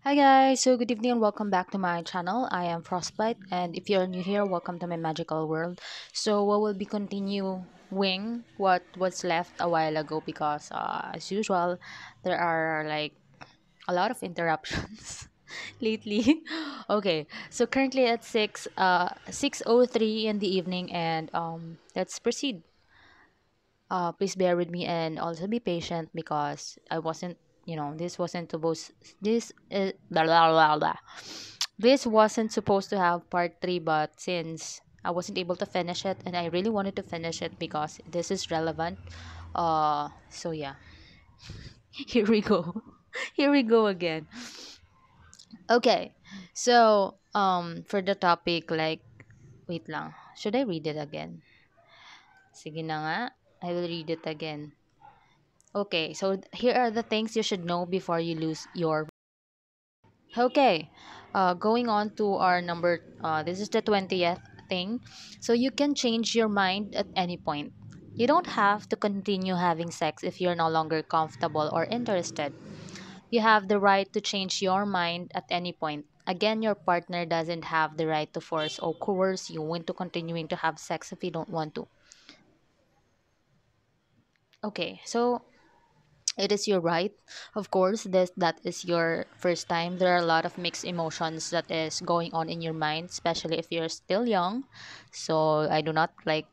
Hi guys, so good evening and welcome back to my channel. I am Frostbite, and if you're new here, welcome to my magical world. So we will be continuing what was left a while ago because as usual there are like a lot of interruptions lately. Okay, so currently at 6:03 in the evening, and let's proceed. Please bear with me and also be patient because I wasn't, this wasn't supposed. This is blah, blah, blah, blah. This wasn't supposed to have part three, but since I wasn't able to finish it, and I really wanted to finish it because this is relevant. So yeah, here we go. Here we go again. Okay, so for the topic, like, wait lang, should I read it again? Sige na nga, I will read it again. Okay, so here are the things you should know before you lose your. Okay, going on to our number, this is the 20th thing. So you can change your mind at any point. You don't have to continue having sex if you're no longer comfortable or interested. You have the right to change your mind at any point. Again, your partner doesn't have the right to force or coerce you into continuing to have sex if you don't want to. Okay, so it is your right, of course. That is your first time. There are a lot of mixed emotions that is going on in your mind, especially if you're still young. So I do not like,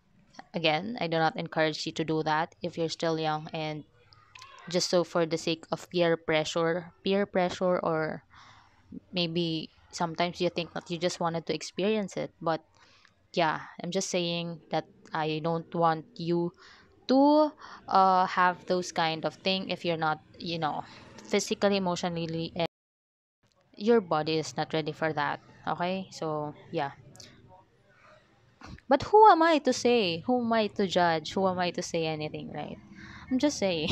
again, I do not encourage you to do that if you're still young, and just so for the sake of peer pressure, or maybe sometimes you think that you just wanted to experience it. But yeah, I'm just saying that I don't want you to have those kind of thing if you're not, physically, emotionally, and your body is not ready for that. Okay, so yeah, but who am I to say, who am I to judge, who am I to say anything, right? I'm just saying.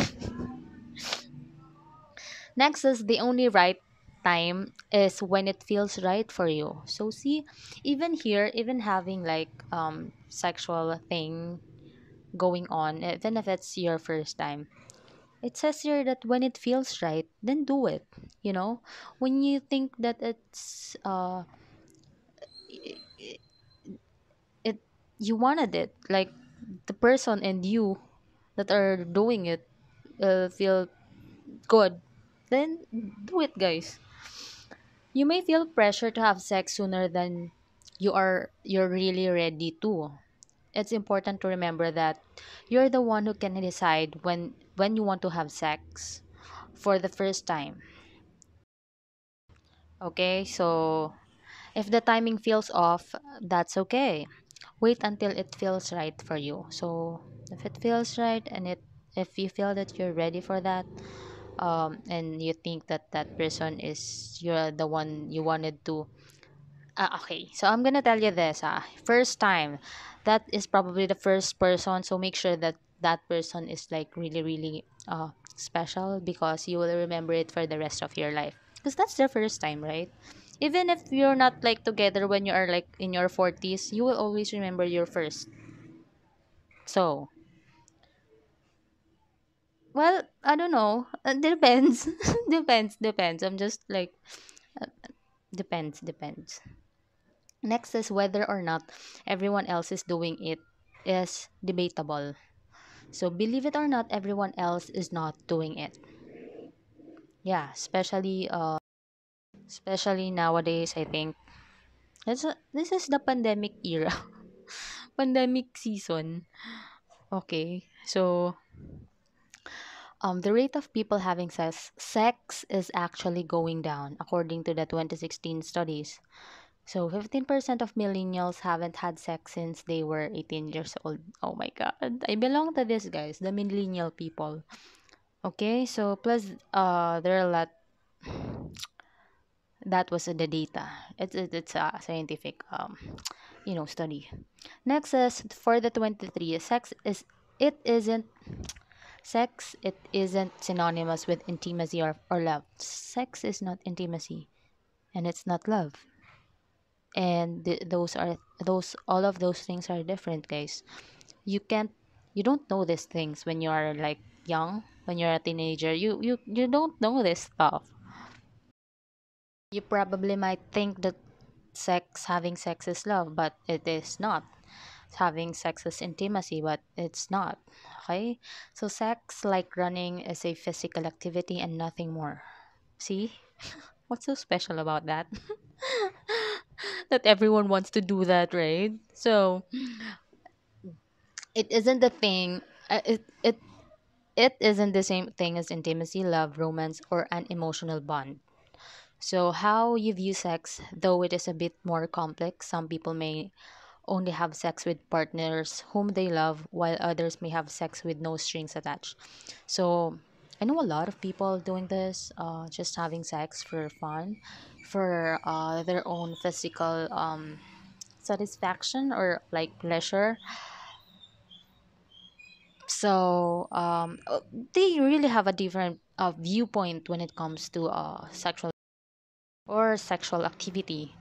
Next is the only right time is when it feels right for you. So see, even here, even having like sexual thing going on, even if it's your first time, it says here that when it feels right, then do it. When you think that it you wanted it, like the person and you that are doing it feel good, then do it, guys. You may feel pressure to have sex sooner than you're really ready to. It's important to remember that you're the one who can decide when you want to have sex for the first time. Okay, so if the timing feels off, that's okay. Wait until it feels right for you. So if it feels right, and if you feel that you're ready for that, and you think that that person is you're the one you wanted to. Okay, so I'm gonna tell you this. First time, that is probably the first person. So make sure that that person is like really, really special, because you will remember it for the rest of your life. Because that's the first time, right? Even if you're not like together when you are like in your 40s, you will always remember your first. So, well, I don't know. Depends. Depends. I'm just like, uh, depends. Next is whether or not everyone else is doing it is debatable. So believe it or not, everyone else is not doing it. Yeah, especially nowadays, I think this is the pandemic era. Pandemic season. Okay. So the rate of people having sex is actually going down according to the 2016 studies. So 15% of millennials haven't had sex since they were 18 years old. Oh my god. I belong to this, guys, the millennial people. Okay, so plus there are a lot, that was the data. It's a scientific study. Next is for the 23, it isn't it isn't synonymous with intimacy or love. Sex is not intimacy, and it's not love. And those all of those things are different, guys. You don't know these things when you are like young. When you're a teenager, you don't know this stuff. You probably might think that having sex is love, but it is not. Having sex is intimacy, but it's not. Okay? So sex, like running, is a physical activity and nothing more. See? What's so special about that? That everyone wants to do that, right? So it isn't the thing. It isn't the same thing as intimacy, love, romance, or an emotional bond. So how you view sex, though it is a bit more complex, some people may only have sex with partners whom they love, while others may have sex with no strings attached. So I know a lot of people doing this, just having sex for fun, for their own physical satisfaction or like pleasure. So they really have a different viewpoint when it comes to sexual activity.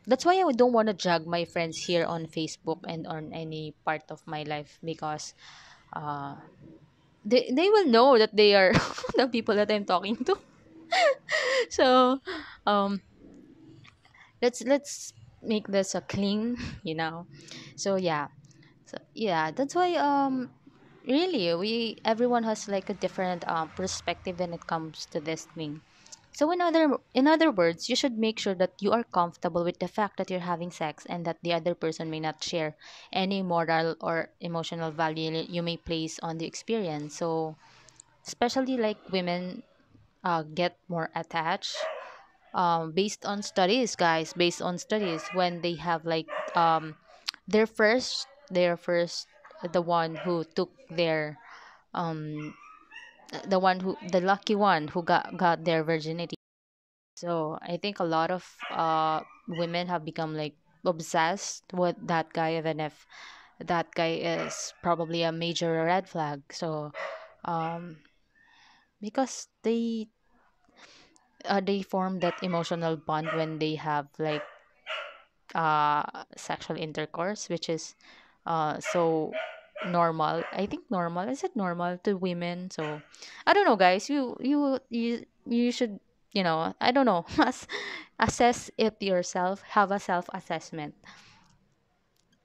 That's why I don't want to judge my friends here on Facebook and on any part of my life, because uh, they will know that they are the people that I'm talking to. So um, let's make this a clean, you know. So yeah, that's why really everyone has like a different perspective when it comes to this thing. So in other words, you should make sure that you are comfortable with the fact that you're having sex and that the other person may not share any moral or emotional value you may place on the experience. So especially like women get more attached based on studies, guys, based on studies, when they have like their first the one who took their um the lucky one who got their virginity. So I think a lot of women have become like obsessed with that guy, even if that guy is probably a major red flag. So um because they form that emotional bond when they have like sexual intercourse, which is so normal. I think normal, is it normal to women? So I don't know, guys, you should, I don't know, assess it yourself, have a self assessment.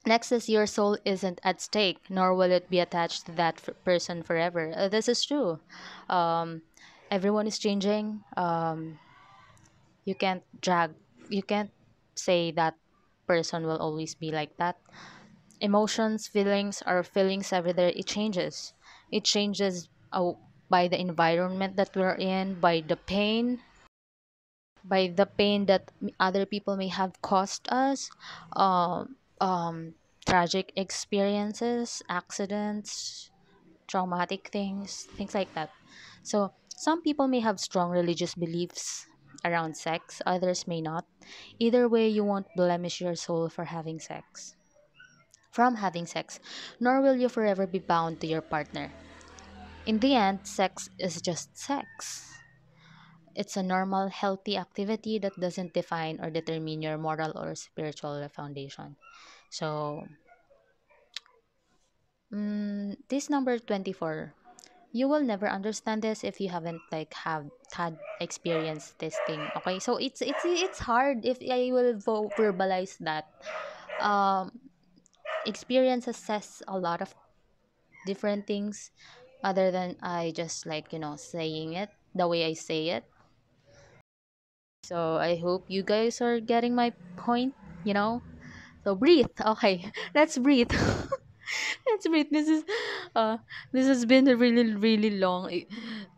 Next is, your soul isn't at stake, nor will it be attached to that person forever. This is true. um Everyone is changing. You can't drag you can't say that person will always be like that. Emotions, feelings, our feelings every day, it changes by the environment that we're in, by the pain that other people may have caused us, tragic experiences, accidents, traumatic things like that. So some people may have strong religious beliefs around sex, others may not. Either way, you won't blemish your soul from having sex, nor will you forever be bound to your partner. In the end, sex is just sex. It's a normal, healthy activity that doesn't define or determine your moral or spiritual foundation. So, this number 24, you will never understand this if you haven't like have had experienced this thing. Okay, so it's hard if I will verbalize that. Um, Experiences says a lot of different things other than I just like, saying it the way I say it. So I hope you guys are getting my point. So breathe. Okay, let's breathe. Let's breathe. Uh this has been a really really long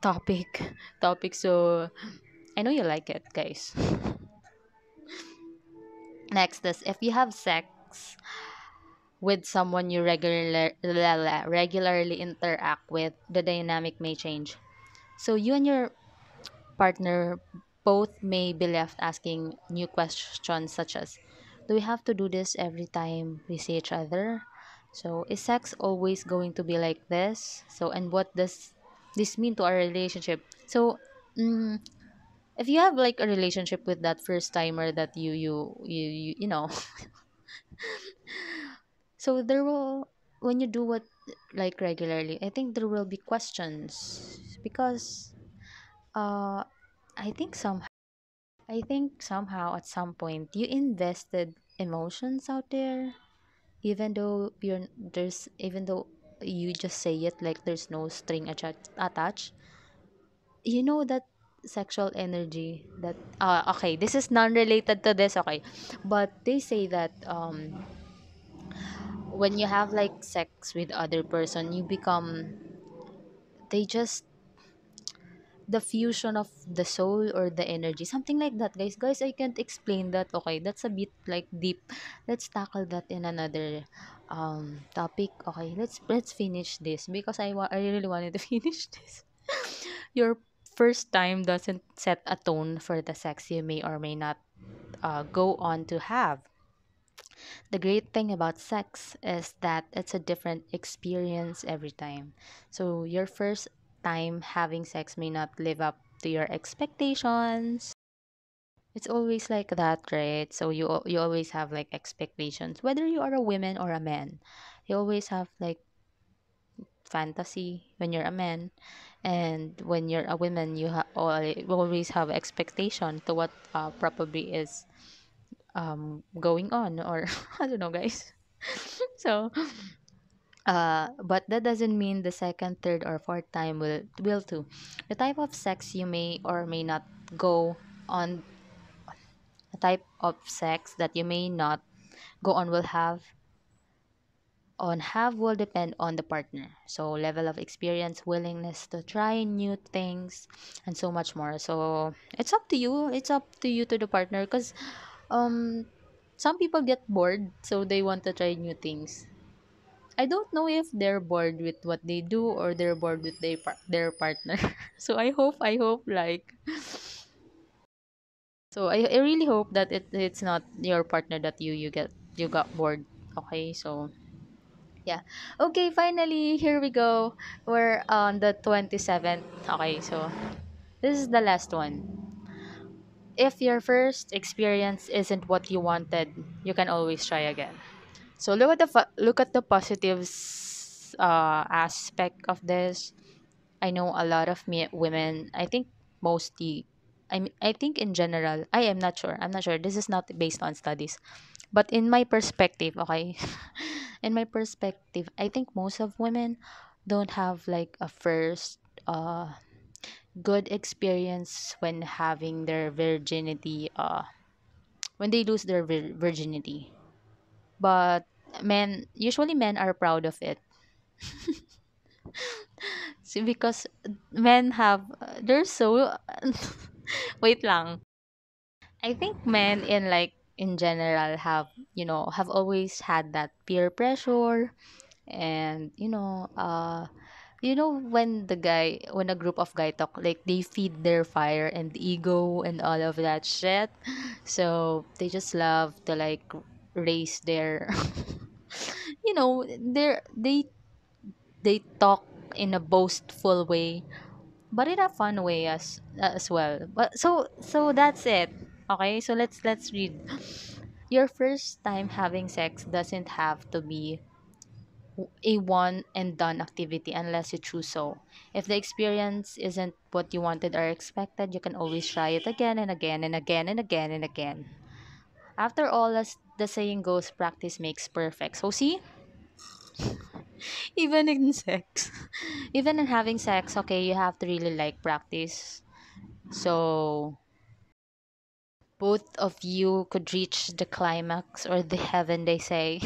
topic, so I know you like it, guys. Next is, if you have sex with someone you regularly interact with, the dynamic may change. So you and your partner both may be left asking new questions, such as, do we have to do this every time we see each other? So is sex always going to be like this? So, and what does this mean to our relationship? So if you have like a relationship with that first timer that you so there will, when you do what like regularly, I think there will be questions, because uh I think somehow I think somehow at some point you invested emotions out there, even though even though you just say it like there's no string attached. You know that sexual energy that okay, this is non-related to this, okay, but they say that when you have like sex with other person, you become they just the fusion of the soul or the energy, something like that, guys. I can't explain that, okay, that's a bit like deep. Let's tackle that in another topic. Okay, let's finish this because I really wanted to finish this. Your first time doesn't set a tone for the sex you may or may not go on to have. The great thing about sex is that it's a different experience every time. So your first time having sex may not live up to your expectations. It's always like that, right? So you always have like expectations, whether you are a woman or a man. You always have like fantasy when you're a man, and when you're a woman, always have expectation to what probably is going on, or I don't know, guys. So but that doesn't mean the second, third, or fourth time will too. The type of sex you may or may not go on, the type of sex that you may not go on will depend on the partner. So level of experience, willingness to try new things, and so much more. So it's up to you. It's up to you to the partner, because um some people get bored, so they want to try new things. I don't know if they're bored with what they do or they're bored with their partner. So I hope like I really hope that it's not your partner that you got bored. Okay, so yeah. Okay, finally here we go. We're on the 27th. Okay, so this is the last one. If your first experience isn't what you wanted, you can always try again. So look at the positives aspect of this. I know a lot of women, I think mostly, I think in general, I am not sure. I'm not sure. This is not based on studies. But in my perspective, okay, in my perspective, I think most of women don't have like a first good experience when having their virginity, when they lose their virginity. But usually men are proud of it. See, because men have, they're so, wait lang. I think men in general have, have always had that peer pressure, and when a group of guy talk, like they feed their fire and ego and all of that shit. So they just love to like raise their they talk in a boastful way, but in a fun way as well. But so that's it. Okay, so let's read. Your first time having sex doesn't have to be a one and done activity unless you choose so. If the experience isn't what you wanted or expected, you can always try it again and again and again and again and again. After all, as the saying goes, practice makes perfect. So see, even in sex, even in having sex, okay, you have to really like practice. So both of you could reach the climax or the heaven, they say.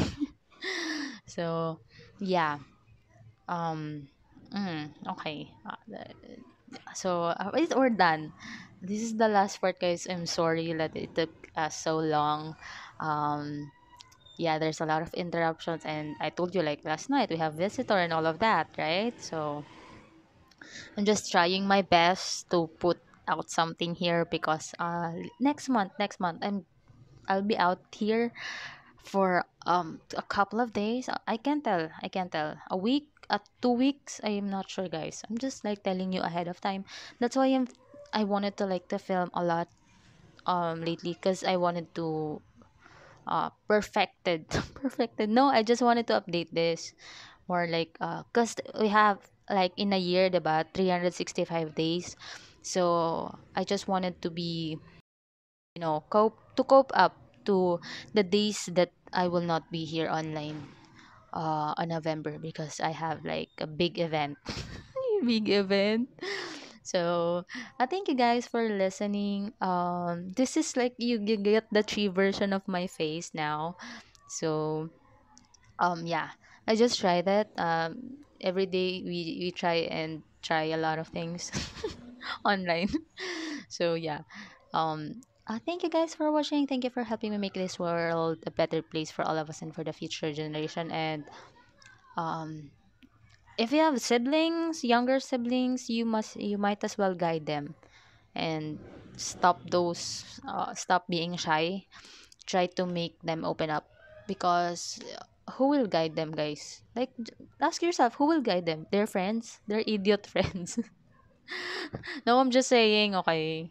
So yeah. Um. Okay. So we're done. This is the last part, guys. I'm sorry that it took us so long. Um. Yeah, there's a lot of interruptions, and I told you like last night we have visitor and all of that, right? So I'm just trying my best to put out something here because next month I'll be out here for a couple of days. I can't tell a week, 2 weeks, I'm not sure, guys. I'm just like telling you ahead of time. That's why I wanted to like to film a lot lately, because I wanted to perfected perfected, no, I just wanted to update this more like because we have like in a year, about 365 days. So I just wanted to be cope up to the days that I will not be here online on November because I have like a big event. Big event. So, I thank you guys for listening. This is like you get the tree version of my face now. So, yeah, I just try that. Every day we try and try a lot of things online. So yeah. Thank you guys for watching. Thank you for helping me make this world a better place for all of us and for the future generation. And um, if you have siblings, younger siblings, you might as well guide them and stop being shy. Try to make them open up because who will guide them, guys? Like, ask yourself, who will guide them? Their friends, their idiot friends. No, I'm just saying, okay.